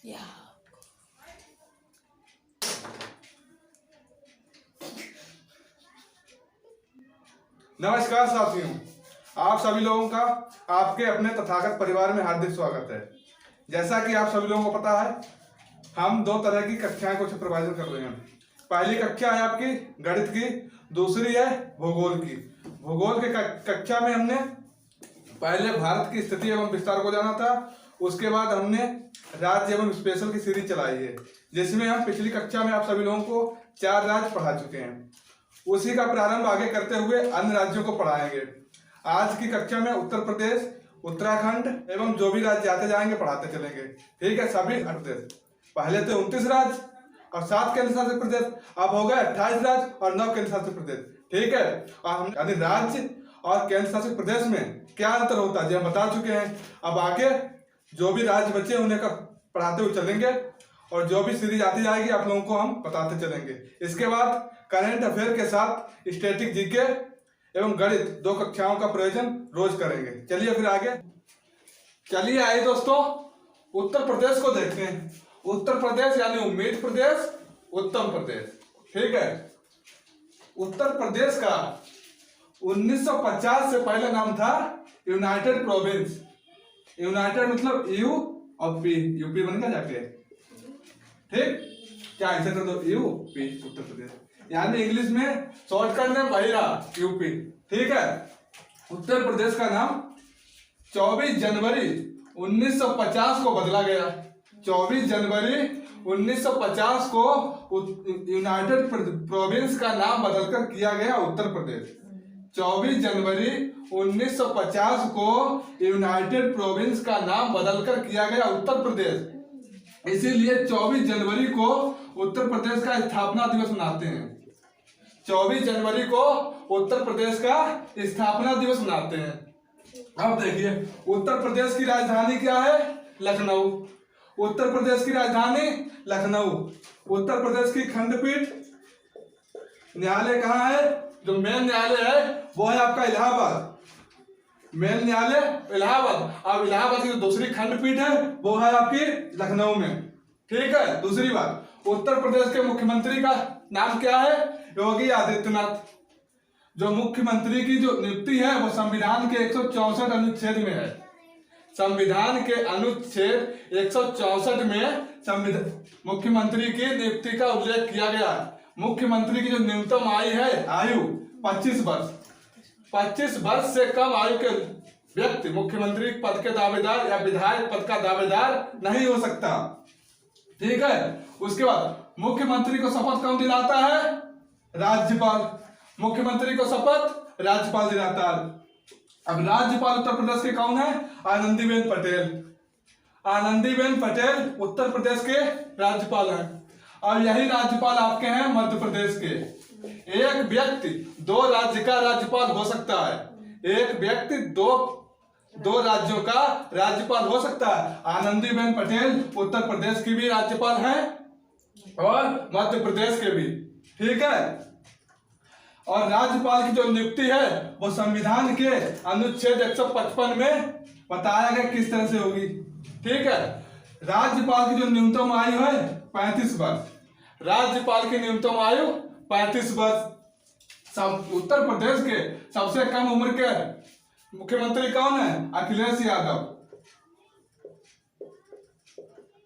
या नमस्कार साथियों, आप सभी लोगों का आपके अपने तथागत परिवार में हार्दिक स्वागत है। जैसा कि आप सभी लोगों को पता है, हम दो तरह की कक्षाएं को सुपरवाइजर कर रहे हैं। पहली कक्षा है आपकी गणित की, दूसरी है भूगोल की। भूगोल के कक्षा में हमने पहले भारत की स्थिति एवं विस्तार को जाना था। उसके बाद हमने राज्य एवं स्पेशल की सीरीज चलाई है, जिसमें हम पिछली कक्षा में आप सभी लोगों को 4 राज्य पढ़ा चुके हैं। उसी का प्रारंभ आगे करते हुए अन्य राज्यों को पढ़ाएंगे। आज की कक्षा में उत्तर प्रदेश, उत्तराखंड एवं जो भी राज्य आते जाएंगे पढ़ाते चलेंगे। ठीक है, सभी प्रदेश। पहले तो 29 राज्य और 7 केंद्र शासित प्रदेश, अब हो गए 28 राज्य और 9 केंद्र शासित प्रदेश। ठीक है, और हम यानी राज्य और केंद्र शासित प्रदेश में क्या अंतर होता है, हम बता चुके हैं। अब आगे जो भी राज्य बचे उन्हें पढ़ाते हुए चलेंगे और जो भी सीरीज आती जाएगी आप लोगों को हम बताते चलेंगे। इसके बाद करंट अफेयर के साथ स्टैटिक जीके एवं गणित 2 कक्षाओं का प्रयोजन रोज करेंगे। चलिए फिर आगे चलिए आइए दोस्तों, उत्तर प्रदेश को देखते हैं। उत्तर प्रदेश यानी उम्मीद प्रदेश, उत्तम प्रदेश। ठीक है, उत्तर प्रदेश का 1950 से पहले नाम था यूनाइटेड प्रोविंस। यूनाइटेड मतलब यू और पी, यूपी बन गया जाके। ठीक, क्या ऐसे कर दो यूपी, उत्तर प्रदेश। यानी इंग्लिश में शॉर्टकट में वही रहा यूपी। ठीक है, उत्तर प्रदेश का नाम 24 जनवरी 1950 को बदला गया। 24 जनवरी 1950 को यूनाइटेड प्रोविंस का नाम बदलकर किया गया उत्तर प्रदेश। 24 जनवरी 1950 को यूनाइटेड प्रोविंस का नाम बदलकर किया गया उत्तर प्रदेश। इसीलिए 24 जनवरी को उत्तर प्रदेश का स्थापना दिवस मनाते हैं। 24 जनवरी को उत्तर प्रदेश का स्थापना दिवस मनाते हैं। अब देखिए, उत्तर प्रदेश की राजधानी क्या है? लखनऊ। उत्तर प्रदेश की राजधानी लखनऊ। उत्तर प्रदेश की खंडपीठ न्यायालय कहाँ है? जो मेन न्यायालय है वो है आपका इलाहाबाद। मेन न्यायालय इलाहाबाद। अब इलाहाबाद की जो दूसरी खंडपीठ है वो है आपकी लखनऊ में। ठीक है, दूसरी बात, उत्तर प्रदेश के मुख्यमंत्री का नाम क्या है? योगी आदित्यनाथ। जो मुख्यमंत्री की जो नियुक्ति है वो संविधान के 164 अनुच्छेद में है। संविधान के अनुच्छेद 164 में मुख्यमंत्री की नियुक्ति का उल्लेख किया गया है। मुख्यमंत्री की जो न्यूनतम आयु 25 वर्ष। 25 वर्ष से कम आयु के व्यक्ति मुख्यमंत्री पद के दावेदार या विधायक पद का दावेदार नहीं हो सकता। ठीक है, उसके बाद मुख्यमंत्री को शपथ कौन दिलाता है? राज्यपाल। मुख्यमंत्री को शपथ राज्यपाल दिलाता है। अब राज्यपाल उत्तर प्रदेश के कौन है? आनंदीबेन पटेल। आनंदीबेन पटेल उत्तर प्रदेश के राज्यपाल हैं। और यही राज्यपाल आपके हैं मध्य प्रदेश के। एक व्यक्ति 2 राज्य का राज्यपाल हो सकता है। एक व्यक्ति दो राज्यों का राज्यपाल हो सकता है। आनंदीबेन पटेल उत्तर प्रदेश की भी राज्यपाल हैं और मध्य प्रदेश के भी। ठीक है, और राज्यपाल की जो नियुक्ति है वो संविधान के अनुच्छेद 155 में बताया गया किस तरह से होगी। ठीक है, राज्यपाल की जो न्यूनतम आयु है 35 वर्ष। राज्यपाल की न्यूनतम आयु 35 वर्ष। उत्तर प्रदेश के सबसे कम उम्र के मुख्यमंत्री कौन है? अखिलेश यादव।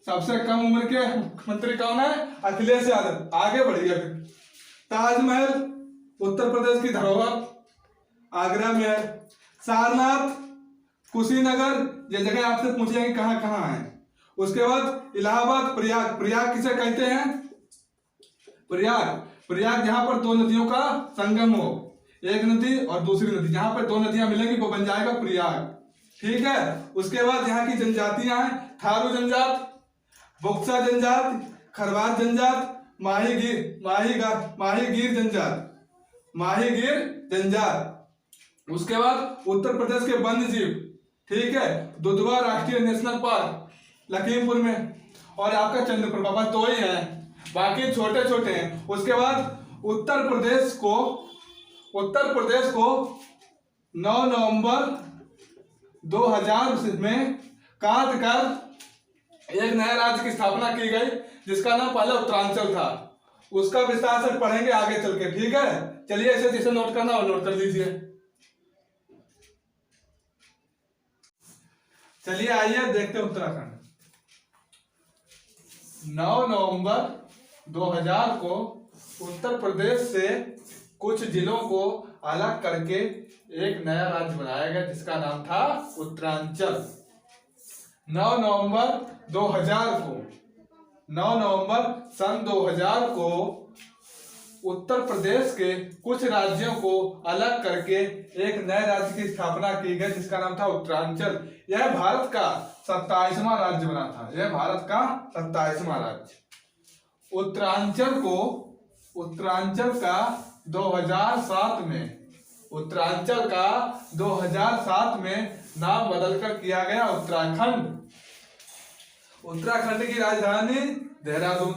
सबसे कम उम्र के मुख्यमंत्री कौन है? अखिलेश यादव। आगे बढ़िए फिर। ताजमहल उत्तर प्रदेश की धरोहर आगरा में है। सारनाथ, कुशीनगर, ये जगह आपसे पूछे जाएंगे कहाँ कहाँ है। उसके बाद इलाहाबाद, प्रयाग। प्रयाग किसे कहते हैं? प्रयाग जहां पर 2 नदियों का संगम हो, एक नदी और दूसरी नदी, जहां पर 2 नदियां मिलेंगी वो बन जाएगा प्रयाग। ठीक है, उसके बाद यहाँ की जनजातियां हैं थारू जनजात, बुक्सा जनजात, खरवार जनजात, माहीगीर जनजात। उसके बाद उत्तर प्रदेश के वन्य जीव। ठीक है, दुधवा राष्ट्रीय नेशनल पार्क लखीमपुर में, और आपका चंद्रप्रभा, बस 2 ही है, बाकी छोटे छोटे हैं। उसके बाद उत्तर प्रदेश को 9 नवंबर 2000 में काट कर एक नए राज्य की स्थापना की गई जिसका नाम पहले उत्तरांचल था। उसका विस्तार से पढ़ेंगे आगे चल के, ठीक है। चलिए इसे जिसे नोट करना और नोट कर लीजिए। चलिए आइए देखते हैं उत्तराखंड। 9 नवंबर 2000 को उत्तर प्रदेश से कुछ जिलों को अलग करके एक नया राज्य बनाया गया जिसका नाम था उत्तरांचल। 9 नवंबर 2000 को 9 नवंबर सन 2000 को उत्तर प्रदेश के कुछ राज्यों को अलग करके एक नए राज्य की स्थापना की गई जिसका नाम था उत्तरांचल। यह भारत का 27वां राज्य बना था। यह भारत का 27वां राज्य। उत्तरांचल का 2007 में नाम बदलकर किया गया उत्तराखंड। उत्तराखंड की राजधानी देहरादून।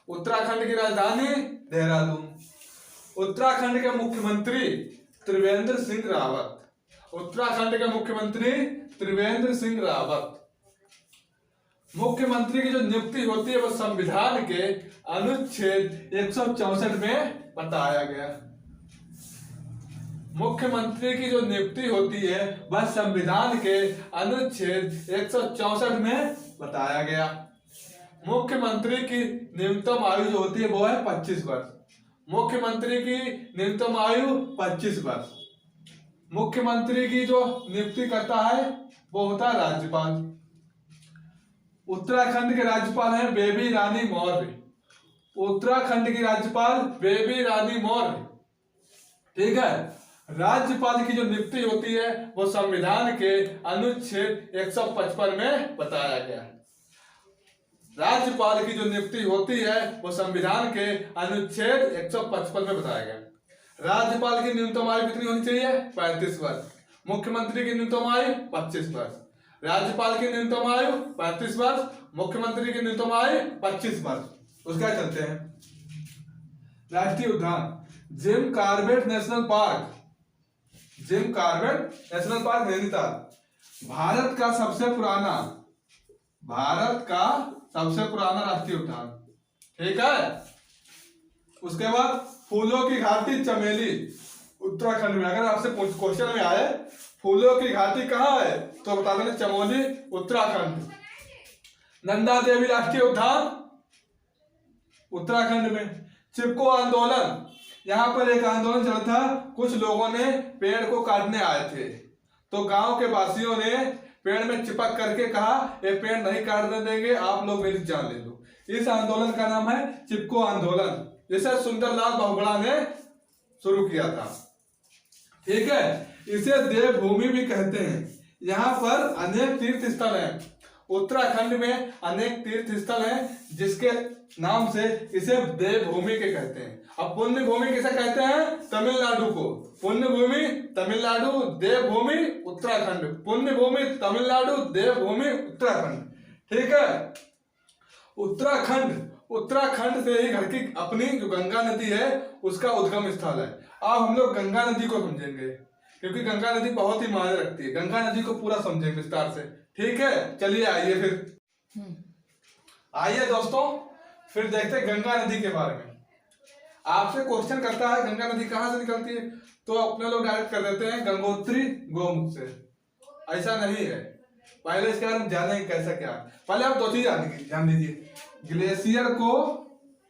उत्तराखंड की राजधानी देहरादून। उत्तराखंड के मुख्यमंत्री त्रिवेंद्र सिंह रावत। उत्तराखंड के मुख्यमंत्री त्रिवेंद्र सिंह रावत। मुख्यमंत्री की जो नियुक्ति होती है वो संविधान के अनुच्छेद 164 में बताया गया। मुख्यमंत्री की जो नियुक्ति होती है वह संविधान के अनुच्छेद 164 में बताया गया। मुख्यमंत्री की न्यूनतम आयु जो होती है वो है 25 वर्ष। मुख्यमंत्री की न्यूनतम आयु 25 वर्ष। मुख्यमंत्री की जो नियुक्ति करता है वो होता है राज्यपाल। उत्तराखंड के राज्यपाल हैं बेबी रानी मौर्य। उत्तराखंड की राज्यपाल बेबी रानी मौर्य, ठीक है। राज्यपाल की जो नियुक्ति होती है वो संविधान के अनुच्छेद 155 में बताया गया। राज्यपाल की जो नियुक्ति होती है वो संविधान के अनुच्छेद 155 में बताया गया। राज्यपाल की न्यूनतम आयु कितनी होनी चाहिए? 35 वर्ष। मुख्यमंत्री की न्यूनतम आयु 25 वर्ष। राज्यपाल की न्यूनतम आयु 35 वर्ष, मुख्यमंत्री की न्यूनतम आयु 25 वर्ष। उसका चलते हैं राष्ट्रीय उद्यान Jim Corbett national park. Jim Corbett national park Nainital Bharat का सबसे पुराना राष्ट्रीय उद्यान, ठीक है। उसके बाद फूलों की घाटी चमेली उत्तराखंड में। अगर आपसे क्वेश्चन में आए फूलों की घाटी कहाँ है तो बता देना चमोली उत्तराखंड। नंदा देवी राष्ट्रीय उद्यान उत्तराखंड में। चिपको आंदोलन, यहाँ पर एक आंदोलन चला था। कुछ लोगों ने पेड़ को काटने आए थे तो गांव के वासियों ने पेड़ में चिपक करके कहा ये पेड़ नहीं काटने देंगे, आप लोग मेरी जान ले लो। इस आंदोलन का नाम है चिपको आंदोलन, जिसे सुंदरलाल बहुगुणा ने शुरू किया था, ठीक है। इसे देवभूमि भी कहते हैं। यहाँ पर अनेक तीर्थ स्थल हैं। उत्तराखंड में अनेक तीर्थ स्थल हैं जिसके नाम से इसे देवभूमि के कहते हैं। अब पुण्य भूमि किसे कहते हैं? तमिलनाडु को। पुण्य भूमि तमिलनाडु, देवभूमि उत्तराखंड। पुण्य भूमि तमिलनाडु, देवभूमि उत्तराखंड, ठीक है। उत्तराखंड से ही घर की अपनी जो गंगा नदी है उसका उद्गम स्थल है। अब हम लोग गंगा नदी को समझेंगे क्योंकि गंगा नदी बहुत ही मायने रखती है। गंगा नदी को पूरा समझेंगे विस्तार से, ठीक है। चलिए आइए फिर आइए दोस्तों फिर देखते हैं गंगा नदी के बारे में। आपसे क्वेश्चन करता है गंगा नदी कहाँ से निकलती है तो अपने लोग डायरेक्ट कर देते हैं गंगोत्री गोमुख से। ऐसा नहीं है, पहले इसके बारे में जानेंगे कैसा क्या। पहले आप दो चीज ध्यान दीजिए। ग्लेशियर को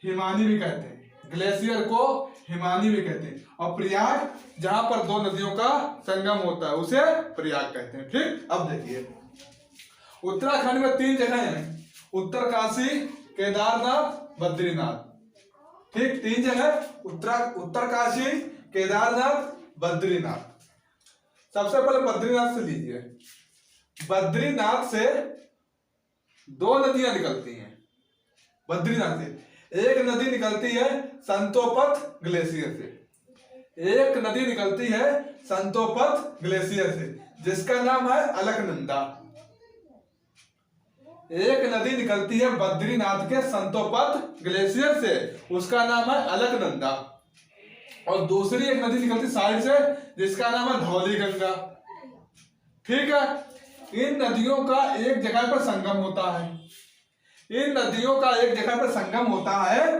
हिमानी भी कहते हैं। ग्लेशियर को हिमानी भी कहते हैं। और प्रयाग जहां पर दो नदियों का संगम होता है उसे प्रयाग कहते हैं, ठीक। अब देखिए उत्तराखंड में 3 जगह हैं, उत्तरकाशी, केदारनाथ, बद्रीनाथ, ठीक। 3 जगह उत्तरकाशी, केदारनाथ, बद्रीनाथ। सबसे पहले बद्रीनाथ से लीजिए। बद्रीनाथ से 2 नदियां निकलती हैं। बद्रीनाथ से एक नदी निकलती है संतोपथ ग्लेशियर से। एक नदी निकलती है संतोपथ ग्लेशियर से जिसका नाम है अलकनंदा। एक नदी निकलती है बद्रीनाथ के संतोपथ ग्लेशियर से, उसका नाम है अलकनंदा। और दूसरी एक नदी निकलती साइड से जिसका नाम है धौली गंगा, ठीक है। इन नदियों का एक जगह पर संगम होता है। इन नदियों का एक जगह पर संगम होता है,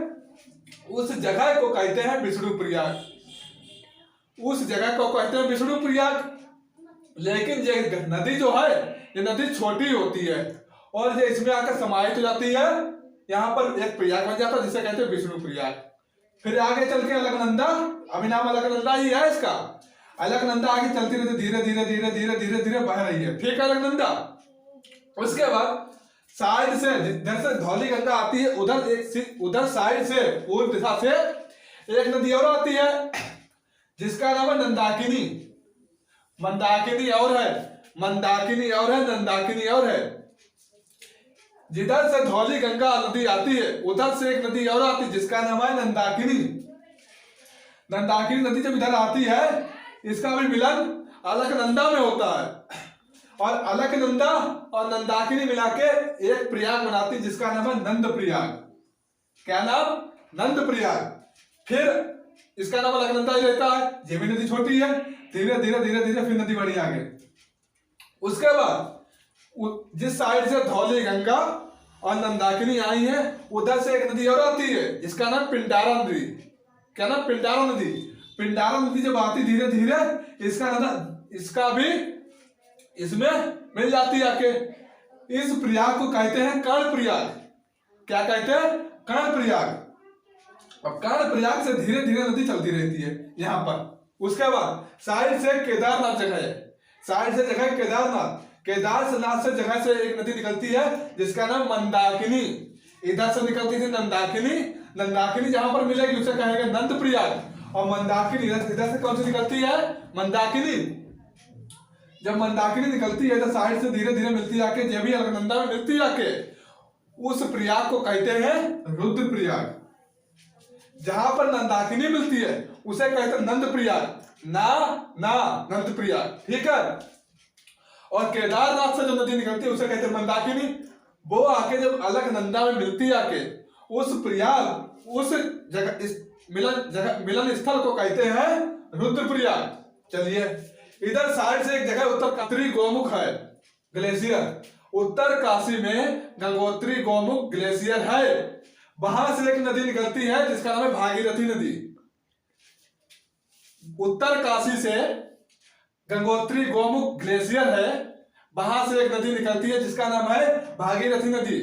उस जगह को कहते हैं विष्णुप्रयाग। उस जगह को कहते हैं विष्णुप्रयाग। लेकिन ये नदी जो है, ये नदी छोटी होती है और ये इसमें आकर समाहित हो जाती है, यहाँ पर एक प्रयाग बन जाता है जिसे कहते हैं विष्णुप्रयाग। फिर आगे चल के अलकनंदा, अभी नाम अलकनंदा ही है इसका। अलकनंदा आगे चलती रहती, धीरे धीरे धीरे धीरे धीरे धीरे बह रही है, ठीक है अलकनंदा। उसके बाद साइड से, जिधर से धौली गंगा आती है, उधर साइड से, पूर्व दिशा से एक नदी और आती है जिसका नाम है नंदाकिनी। मंदाकिनी और है, मंदाकिनी और है, नंदाकिनी और है। जिधर से धौली गंगा नदी आती है, उधर से एक नदी और आती है जिसका नाम है नंदाकिनी। नंदाकिनी नदी जब इधर आती है, इसका भी मिलन अलकनंदा में होता है और अलकनंदा और नंदाकिनी मिला के एक प्रयाग बनाती है जिसका नाम है नंद प्रयाग। क्या नाम? नंद प्रयाग। फिर इसका नाम अलकनंदा ही रहता है। ये भी नदी छोटी है, धीरे धीरे धीरे धीरे फिर नदी बढ़ी आगे। उसके बाद जिस साइड से धौली गंगा और नंदाकिनी आई है, उधर से एक नदी और आती है जिसका नाम पिंडारा नदी। क्या नाम? पिंडारा नदी। पिंडारा नदी जब आती धीरे धीरे, इसका भी इसमें मिल जाती है आके। इस प्रयाग को कहते हैं कर्ण प्रयाग। क्या कहते हैं? कर्ण प्रयाग। अब कर्ण प्रयाग से धीरे धीरे नदी चलती रहती है यहाँ पर। उसके बाद साइड से केदारनाथ जगह है, साइड से जगह केदारनाथ। केदारनाथ से जगह से एक नदी निकलती है जिसका नाम मंदाकिनी। इधर से निकलती थी नंदाकिनी। नंदाकिनी जहां पर मिलेगी उसे कहेंगे नंद प्रयाग। और मंदाकिनी इधर से कौन सी निकलती है? मंदाकिनी। जब मंदाकिनी निकलती है तो साइड से धीरे धीरे मिलती आके, जब भी अलकनंदा में मिलती आके, उस प्रयाग को कहते हैं रुद्र प्रयाग। जहां पर नंदाकिनी मिलती है उसे कहते हैं नंद प्रयाग। नंद प्रयाग, ठीक है। और केदारनाथ से जो नदी निकलती है उसे कहते हैं मंदाकिनी। वो आके जब अलकनंदा में मिलती आके, उस प्रयाग, उस जगह, इस मिलन स्थल को कहते हैं रुद्र प्रयाग। चलिए, इधर साइड से एक जगह उत्तरकाशी गोमुख है, ग्लेशियर। उत्तर काशी में गंगोत्री गोमुख ग्लेशियर है। वहां से एक नदी निकलती है जिसका नाम है भागीरथी नदी। उत्तर काशी से गंगोत्री गोमुख ग्लेशियर है, वहां से एक नदी निकलती है जिसका नाम है भागीरथी नदी।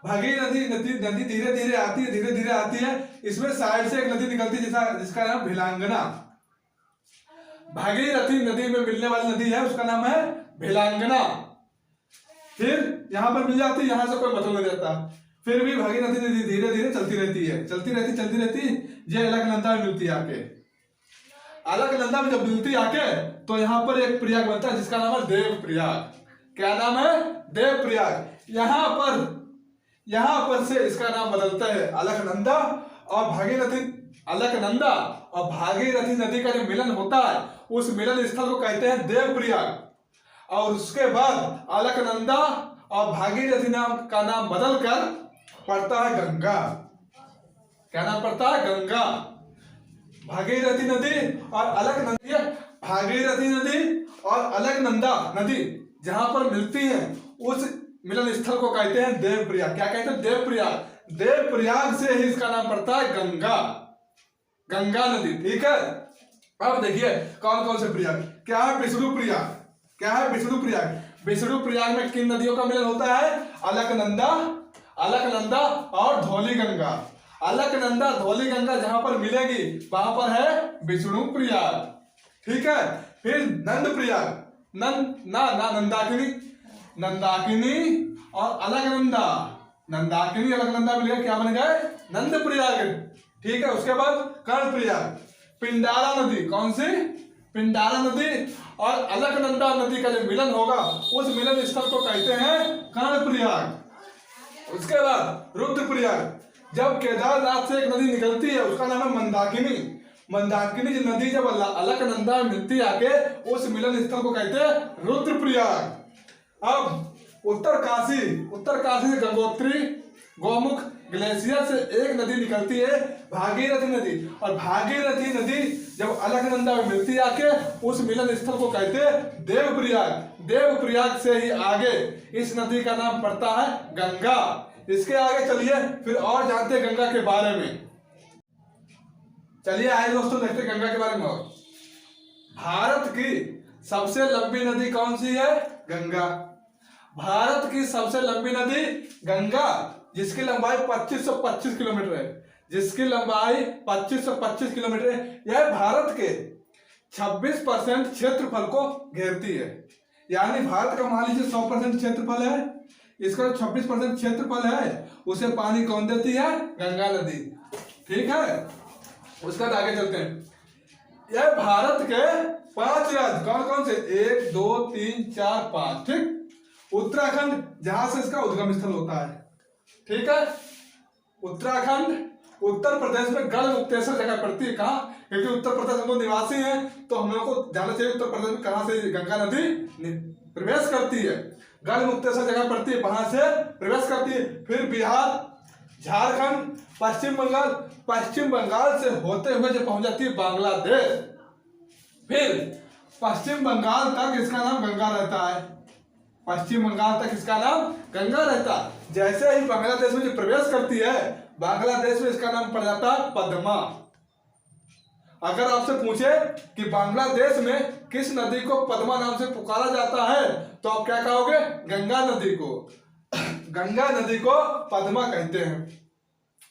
भागीरथी नदी धीरे धीरे आती है, धीरे धीरे आती है। इसमें साइड से एक नदी निकलती है जिसका नाम भिलांगना। भागीरथी नदी में मिलने वाली नदी है, उसका नाम है भिलांगना। फिर यहां पर मिल जाती है, यहां से कोई मतलब नहीं रहता। फिर भी भागीरथी नदी धीरे धीरे चलती रहती है, चलती रहती ये अलकनंदा में मिलती है आके। अलकनंदा में जब मिलती आके तो यहाँ पर एक प्रयाग बनता है जिसका नाम है देव प्रयाग। क्या नाम है? देव प्रयाग। यहाँ पर से इसका नाम बदलता है अलकनंदा और भागीरथी। अलकनंदा और भागीरथी नदी का जो मिलन होता है, उस मिलन स्थल को कहते हैं देव प्रयाग। और उसके बाद अलकनंदा और भागीरथी नाम का नाम बदलकर पड़ता है गंगा। क्या नाम पड़ता है? गंगा। भागीरथी नदी और अलकनंदा, भागीरथी नदी और अलकनंदा नदी जहां पर मिलती है, उस मिलन स्थल को कहते हैं देव प्रयाग। क्या कहते हैं? देव प्रयाग। देव प्रयाग से ही इसका नाम पड़ता है गंगा, गंगा नदी, ठीक है। अब देखिए कौन कौन से प्रयाग। क्या है? विष्णु प्रयाग। क्या है? विष्णु प्रयाग। विष्णु प्रयाग में किन नदियों का मिलन होता है? अलकनंदा और धौली गंगा। अलकनंदा धौली गंगा जहां पर मिलेगी वहां पर है विष्णु प्रयाग, ठीक है। फिर नंद प्रयाग, नंदाकिनी और अलकनंदा। नंदाकिनी अलकनंदा मिलेगा, क्या बन गए? नंद प्रयाग, ठीक है। उसके बाद कर्ण प्रयाग। पिंडारा नदी, कौन सी? पिंडारा नदी और अलकनंदा नदी का जो मिलन होगा, उस मिलन स्थल को कहते हैं कर्ण प्रयाग। उसके बाद रुद्र प्रयाग। जब केदारनाथ से एक नदी निकलती है उसका नाम है मंदाकिनी। मंदाकिनी नदी जब अलकनंदा में मिलती आके, उस मिलन स्थल को कहते हैं रुद्र प्रयाग। अब उत्तर काशी से गंगोत्री गोमुख ग्लेशियर से एक नदी निकलती है भागीरथी नदी। और भागीरथी नदी जब अलकनंदा में मिलती आके, उस मिलन स्थल को कहते हैं देव प्रयाग। देव प्रयाग से ही आगे इस नदी का नाम पड़ता है गंगा। इसके आगे चलिए फिर और जानते हैं गंगा के बारे में। चलिए आए दोस्तों देखते हैं गंगा के बारे में। और भारत की सबसे लंबी नदी कौन सी है? गंगा। भारत की सबसे लंबी नदी गंगा, जिसकी लंबाई 2525 किलोमीटर है, जिसकी लंबाई 2525 किलोमीटर है। यह भारत के 26% क्षेत्रफल को घेरती है। यानी भारत का मान लीजिए 100% क्षेत्रफल है, इसका 26% क्षेत्रफल है, उसे पानी कौन देती है? गंगा नदी। ठीक है, उसका आगे चलते हैं। यह भारत के 5 राज्य कौन कौन से? 1 2 3 4 5। ठीक, उत्तराखंड जहां से इसका उद्गम स्थल होता है। ठीक है, उत्तराखंड उत्तर प्रदेश में गढ़मुक्तेश्वर जगह पड़ती है। कहाँ? क्योंकि उत्तर प्रदेश हम लोग निवासी हैं तो हम लोग को जाना चाहिए उत्तर प्रदेश में कहां से गंगा नदी प्रवेश करती है। गढ़मुक्तेश्वर जगह पड़ती है, वहां से प्रवेश करती है। फिर बिहार, झारखंड, पश्चिम बंगाल, पश्चिम बंगाल से होते हुए जो पहुंच जाती है बांग्लादेश। फिर पश्चिम बंगाल तक इसका नाम गंगा रहता है। पश्चिम बंगाल तक इसका नाम गंगा रहता है। जैसे ही बांग्लादेश में जो प्रवेश करती है, बांग्लादेश में इसका नाम पड़ जाता है पद्मा। अगर आपसे पूछे कि बांग्लादेश में किस नदी को पद्मा नाम से पुकारा जाता है, तो आप क्या कहोगे? गंगा नदी को। गंगा नदी को पद्मा कहते हैं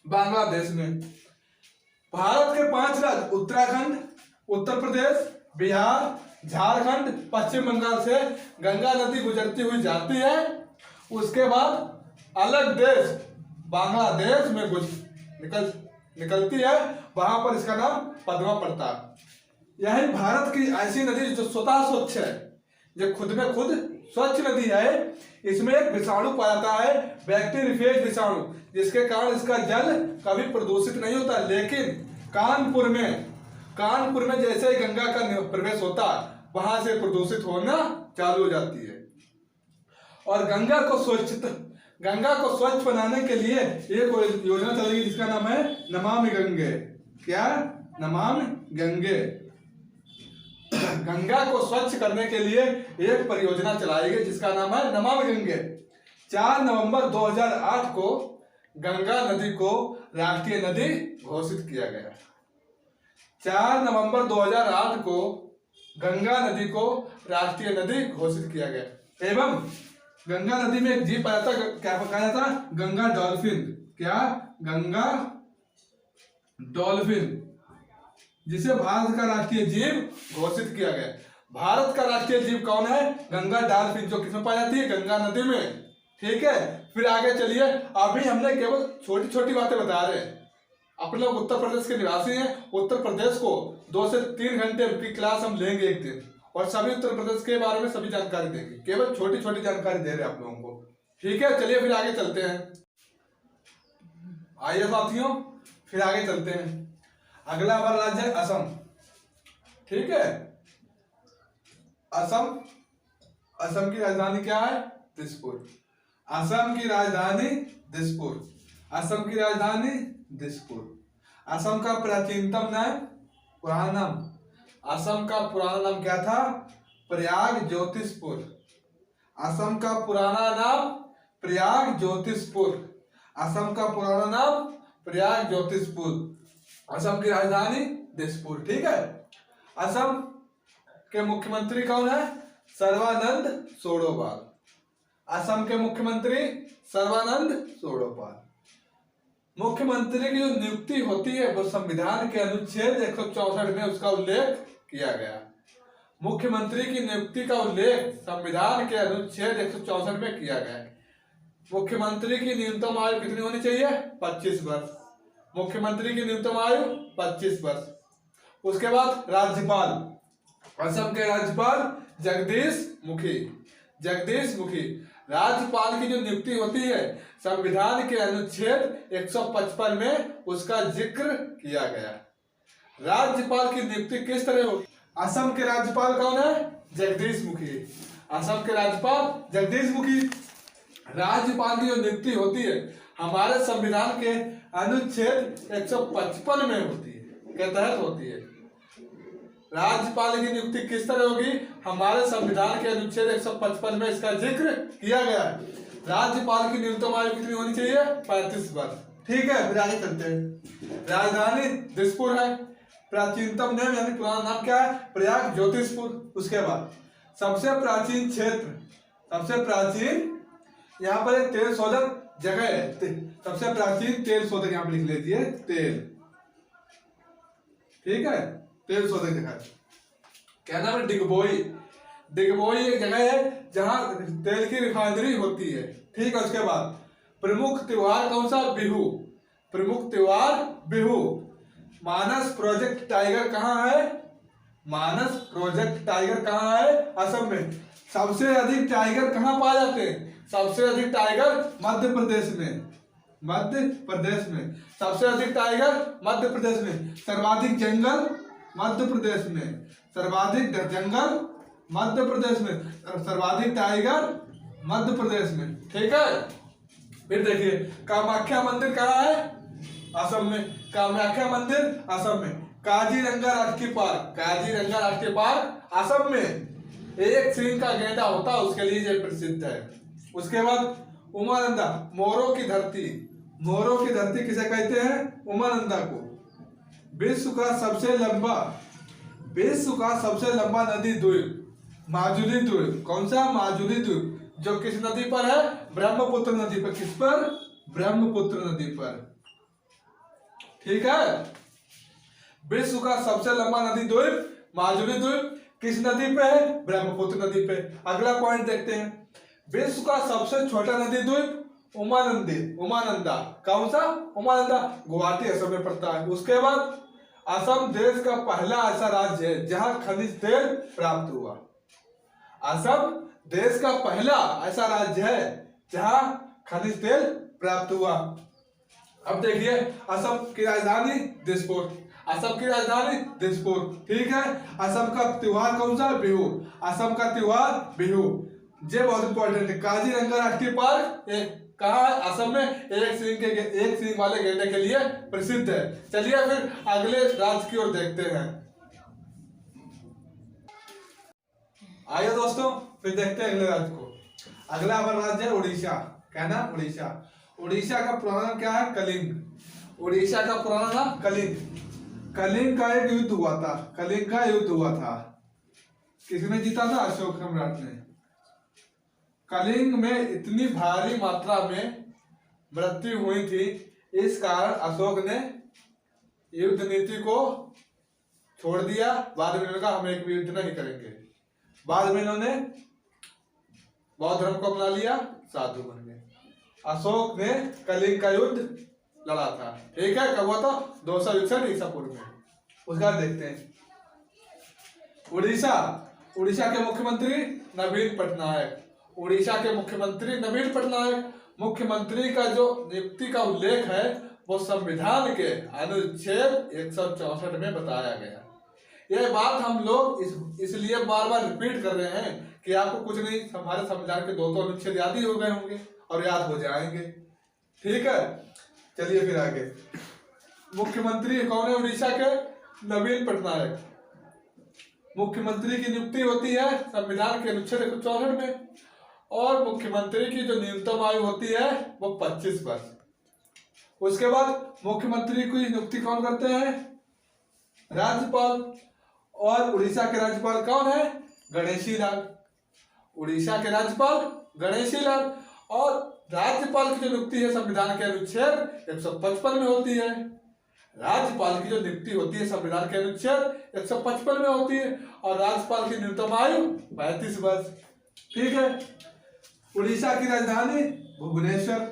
बांग्लादेश में। भारत के 5 राज्य उत्तराखंड, उत्तर प्रदेश, बिहार, झारखंड, पश्चिम बंगाल से गंगा नदी गुजरती हुई जाती है। उसके बाद अलग देश बांग्लादेश में निकलती है, वहां पर इसका नाम पद्मा पड़ता है। यही भारत की ऐसी नदी जो स्वतः स्वच्छ है, जो खुद में खुद स्वच्छ नदी है। इसमें एक विषाणु पाया जाता है, बैक्टीरियफेज विषाणु, जिसके कारण इसका जल कभी प्रदूषित नहीं होता। लेकिन कानपुर में जैसे ही गंगा का प्रवेश होता है, वहां से प्रदूषित होना चालू हो जाती है। और गंगा को स्वच्छ बनाने के लिए एक योजना चलेगी जिसका नाम है नमामि गंगे। क्या? नमामि गंगे। गंगा को स्वच्छ करने के लिए एक परियोजना चलाई गई जिसका नाम है नमामि गंगे। 4 नवंबर 2008 को गंगा नदी को राष्ट्रीय नदी घोषित किया गया। 4 नवंबर 2008 को गंगा नदी को राष्ट्रीय नदी घोषित किया गया। एवं गंगा नदी में एक जीव पाया था, क्या कहा जाता? गंगा डॉल्फिन। क्या? गंगा डॉल्फिन, जिसे भारत का राष्ट्रीय जीव घोषित किया गया। भारत का राष्ट्रीय जीव कौन है? गंगा डॉल्फिन, जो किसमें पाई जाती है? गंगा नदी में। ठीक है, फिर आगे चलिए। अभी हमने केवल छोटी छोटी बातें बता रहे हैं। अपने लोग उत्तर प्रदेश के निवासी हैं, उत्तर प्रदेश को 2 से 3 घंटे की क्लास हम लेंगे एक दिन, और सभी उत्तर प्रदेश के बारे में सभी जानकारी देंगे। केवल छोटी छोटी जानकारी दे रहे हैं आप लोगों को। ठीक है, चलिए फिर आगे चलते हैं। आइए साथियों, फिर आगे चलते हैं। अगला हमारा राज्य है असम। ठीक है, असम की राजधानी क्या है? दिसपुर। असम की राजधानी दिसपुर। असम की राजधानी दिसपुर। असम का प्राचीनतम नाम, पुराना नाम, असम का पुराना नाम क्या था? प्रयाग ज्योतिषपुर। असम का पुराना नाम प्रयाग ज्योतिषपुर। असम का पुराना नाम प्रयाग ज्योतिषपुर। असम की राजधानी दिसपुर। ठीक है, असम के मुख्यमंत्री कौन है? सर्बानंद सोनोवाल। असम के मुख्यमंत्री सर्बानंद सोनोवाल। मुख्यमंत्री की जो नियुक्ति होती है वो संविधान के अनुच्छेद 164 में उसका उल्लेख किया गया। मुख्यमंत्री की नियुक्ति का उल्लेख संविधान के अनुच्छेद 164 में किया गया है। मुख्यमंत्री की न्यूनतम आयु कितनी होनी चाहिए? 25 वर्ष। मुख्यमंत्री की न्यूनतम आयु 25 वर्ष। उसके बाद राज्यपाल, असम के राज्यपाल जगदीश मुखी। जगदीश मुखी। राज्यपाल की जो नियुक्ति होती है संविधान के अनुच्छेद 155 में उसका जिक्र किया गया। राज्यपाल की नियुक्ति किस तरह होगी? असम के राज्यपाल कौन है? जगदीश मुखी। असम के राज्यपाल जगदीश मुखी। राज्यपाल की जो नियुक्ति होती है हमारे संविधान के अनुच्छेद 155 में होती है, के तहत होती है। राज्यपाल की नियुक्ति किस तरह होगी? हमारे संविधान के अनुच्छेद 155 में इसका जिक्र किया गया है। राज्यपाल की न्यूनतम आयु कितनी होनी चाहिए? 35 वर्ष। ठीक है, फिर आगे चलते हैं। राजधानी दिसपुर है। प्राचीनतम नाम यानी पुराना नाम क्या है? प्रयाग ज्योतिषपुर। उसके बाद सबसे प्राचीन क्षेत्र, सबसे प्राचीन यहाँ पर एक तेल शोधक जगह है। सबसे प्राचीन तेल शोधक यहाँ पर लिख लीजिए, तेल। ठीक है, तेल शोधक जगह क्या नाम है? डिगबोई। डिगबोई एक जगह है जहाँ तेल की रिफाइनरी होती है। ठीक है, उसके बाद प्रमुख त्योहार कौन सा? बिहू। प्रमुख त्योहार बिहू। मानस प्रोजेक्ट टाइगर कहाँ है? मानस प्रोजेक्ट टाइगर कहाँ है? असम में। सबसे अधिक टाइगर कहाँ पाए जाते हैं? सबसे अधिक टाइगर मध्य प्रदेश में। मध्य प्रदेश में सबसे अधिक टाइगर मध्य प्रदेश में। सर्वाधिक जंगल मध्य प्रदेश में। सर्वाधिक जंगल मध्य प्रदेश में। सर्वाधिक टाइगर मध्य प्रदेश में। ठीक है, फिर देखिए कामाख्या मंदिर कहाँ है? असम में। कामाख्या मंदिर असम में। काजीरंगा राष्ट्रीय पार्क, काजीरंगा राष्ट्रीय पार्क असम में। एक सिंह का गेंडा होता है, उसके लिए ये प्रसिद्ध है। उसके बाद उमानंदा, मोरों की धरती। मोरों की धरती किसे कहते हैं? उमानंदा को। विश्व का सबसे लंबा नदी द्वीप माजुली द्वीप। कौन सा? माजुली द्वीप। जो किस नदी पर है? ब्रह्मपुत्र नदी पर। किस पर? ब्रह्मपुत्र नदी पर। ठीक है, विश्व का सबसे लंबा नदी द्वीप माजुली द्वीप किस नदी पे है? ब्रह्मपुत्र नदी पे। अगला पॉइंट देखते हैं। विश्व का सबसे छोटा नदी द्वीप उमानंदा। कौन सा? उमानंदा, गुवाहाटी असम में पड़ता है। उसके बाद असम देश का पहला ऐसा राज्य है जहां खनिज तेल प्राप्त हुआ। असम देश का पहला ऐसा राज्य है जहां खनिज तेल प्राप्त हुआ। अब देखिए असम की राजधानी दिसपुर। असम की राजधानी दिसपुर। ठीक है, असम का त्योहार कौन सा? बिहू। असम का त्योहार बिहू। ये बहुत इंपॉर्टेंट है। काजीरंगा राष्ट्रीय पार्क कहाँ है? असम में। एक सिंह वाले गेंडे के लिए प्रसिद्ध है। चलिए फिर अगले राज्य की ओर देखते हैं। आइए दोस्तों, फिर देखते हैं अगले राज्य को। अगला हमारा राज्य है उड़ीसा। क्या नाम? उड़ीसा। उड़ीसा का पुराना नाम क्या है? कलिंग। उड़ीसा का पुराना नाम कलिंग। कलिंग का एक युद्ध हुआ था। कलिंग का युद्ध हुआ था। किसने जीता था? अशोक सम्राट ने। कलिंग में इतनी भारी मात्रा में मृत्यु हुई थी, इस कारण अशोक ने युद्ध नीति को छोड़ दिया। बाद में उन्होंने कहा हम एक भी युद्ध नहीं करेंगे। बाद में इन्होंने बौद्ध धर्म को अपना लिया, साधु बन गए। अशोक ने कलिंग का युद्ध लड़ा था। ठीक है, कब हुआ था? 261 ईसा पूर्व में। उसका देखते हैं उड़ीसा। उड़ीसा के मुख्यमंत्री नवीन पटनायक। उड़ीसा के मुख्यमंत्री नवीन पटनायक। मुख्यमंत्री का जो नियुक्ति का उल्लेख है वो संविधान के अनुच्छेद 164 में बताया गया। यह बात हम लोग इसलिए बार बार रिपीट कर रहे हैं कि आपको कुछ नहीं, हमारे संविधान के 2 अनुच्छेद याद ही हो गए होंगे और याद हो जाएंगे। ठीक है, चलिए फिर आगे। मुख्यमंत्री कौन है उड़ीसा के? नवीन पटनायक। मुख्यमंत्री की नियुक्ति होती है संविधान के अनुच्छेद 164 में और मुख्यमंत्री की जो न्यूनतम आयु होती है वो 25 वर्ष। उसके बाद मुख्यमंत्री की नियुक्ति कौन करते हैं? राज्यपाल। और उड़ीसा के राज्यपाल कौन है? गणेशी लाल। उड़ीसा के राज्यपाल गणेशी लाल। और राज्यपाल की जो नियुक्ति है संविधान के अनुच्छेद 155 में होती है। राज्यपाल की जो नियुक्ति होती है संविधान के अनुच्छेद 155 में होती है और राज्यपाल की न्यूनतम आयु 35 वर्ष। ठीक है, उड़ीसा की राजधानी भुवनेश्वर।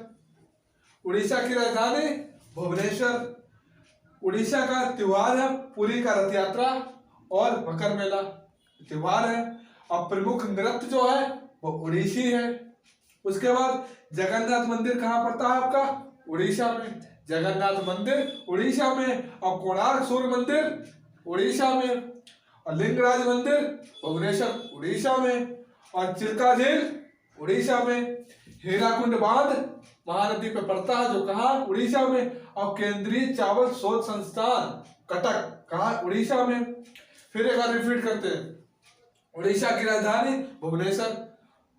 उड़ीसा की राजधानी भुवनेश्वर। उड़ीसा का त्योहार है पुरी का रथ यात्रा और मकर मेला त्योहार है। और प्रमुख नृत्य जो है वो उड़ीसी है। उसके बाद जगन्नाथ मंदिर कहाँ पड़ता है आपका? उड़ीसा में। जगन्नाथ मंदिर उड़ीसा में। और कोणार्क सूर्य मंदिर उड़ीसा में। और लिंगराज मंदिर भुवनेश्वर उड़ीसा में। और चिल्का झील उड़ीसा में। हीराकुंड बांध महानदी पे पड़ता है जो कहाँ? उड़ीसा में। और केंद्रीय चावल शोध संस्थान कटक कहाँ? उड़ीसा में। फिर एक बार रिपीट करते हैं। उड़ीसा की राजधानी भुवनेश्वर।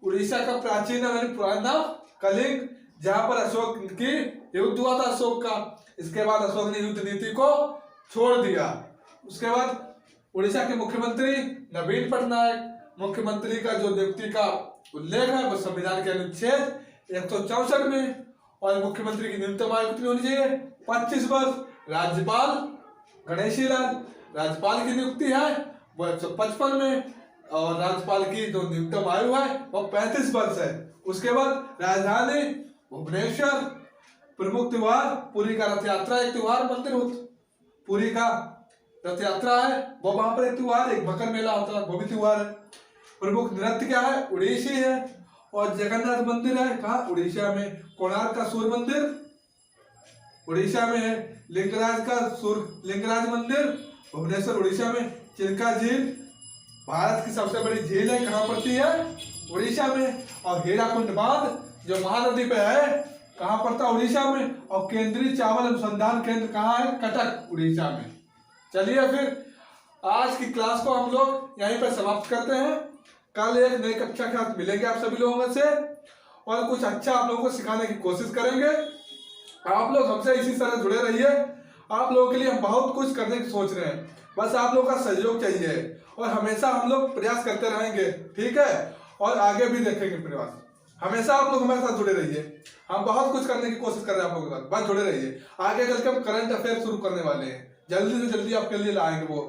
उड़ीसा का प्राचीन नाम यानी पुराना नाम कलिंग, जहां पर अशोक की युद्ध हुआ था अशोक का। इसके बाद अशोक ने युद्ध नीति को छोड़ दिया। उसके बाद उड़ीसा के मुख्यमंत्री नवीन पटनायक। मुख्यमंत्री का जो नियुक्ति का उल्लेख है वो संविधान के अनुच्छेद 164 में। और मुख्यमंत्री की न्यूनतम आयु कितनी होनी चाहिए? 25 वर्ष। राज्यपाल गणेशी लाल, राज्यपाल की नियुक्ति है वो 155 में, और राज्यपाल की जो न्यूनतम आयु है वो 35 वर्ष है। उसके बाद राजधानी भुवनेश्वर। प्रमुख त्योहार पुरी का रथ यात्रा एक त्योहार, मंदिर पुरी का रथ यात्रा है वो वहां पर एक त्योहार, एक मकर मेला होता है वो भी त्योहार है। प्रमुख नृत्य क्या है? उड़ीसी है। और जगन्नाथ मंदिर है कहाँ? उड़ीसा में। कोणार्क का सूर्य मंदिर उड़ीसा में है। लिंगराज मंदिर भुवनेश्वर उड़ीसा में। चिल्का झील भारत की सबसे बड़ी झील है, कहाँ पड़ती है? उड़ीसा में। और हीराकुंड बांध जो महानदी पे है कहाँ पड़ता है? उड़ीसा में। और केंद्रीय चावल अनुसंधान केंद्र कहाँ है? कटक, उड़ीसा में। चलिए फिर आज की क्लास को हम लोग यहीं पर समाप्त करते हैं। कल एक नई कक्षा के साथ मिलेंगे आप सभी लोगों से और कुछ अच्छा आप लोगों को सिखाने की कोशिश करेंगे। आप लोग हमसे इसी तरह जुड़े रहिए। आप लोगों के लिए हम बहुत कुछ करने की सोच रहे हैं, बस आप लोगों का सहयोग चाहिए और हमेशा हम लोग प्रयास करते रहेंगे, ठीक है? और आगे भी देखेंगे प्रयास। हमेशा आप लोग हमारे साथ जुड़े रहिए। हम बहुत कुछ करने की कोशिश कर रहे हैं आप लोगों के साथ, बस जुड़े रहिए। आगे चल के हम करंट अफेयर शुरू करने वाले हैं, जल्दी से जल्दी आपके लिए लाएंगे वो,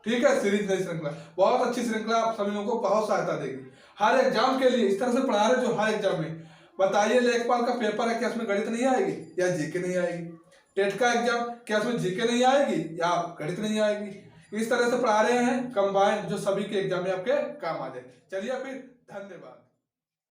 ठीक है? सीरीज नई श्रृंखला, बहुत अच्छी श्रृंखला, आप सभी लोगों को बहुत सहायता देगी हर एग्जाम के लिए। इस तरह से पढ़ा रहे जो हर एग्जाम में। बताइए लेखपाल का पेपर है, क्या उसमें गणित नहीं आएगी या जीके नहीं आएगी? टेट का एग्जाम, क्या उसमें जीके नहीं आएगी या गणित नहीं आएगी? इस तरह से पढ़ा रहे हैं कंबाइंड, जो सभी के एग्जाम में आपके काम आ जाए। चलिए फिर, धन्यवाद।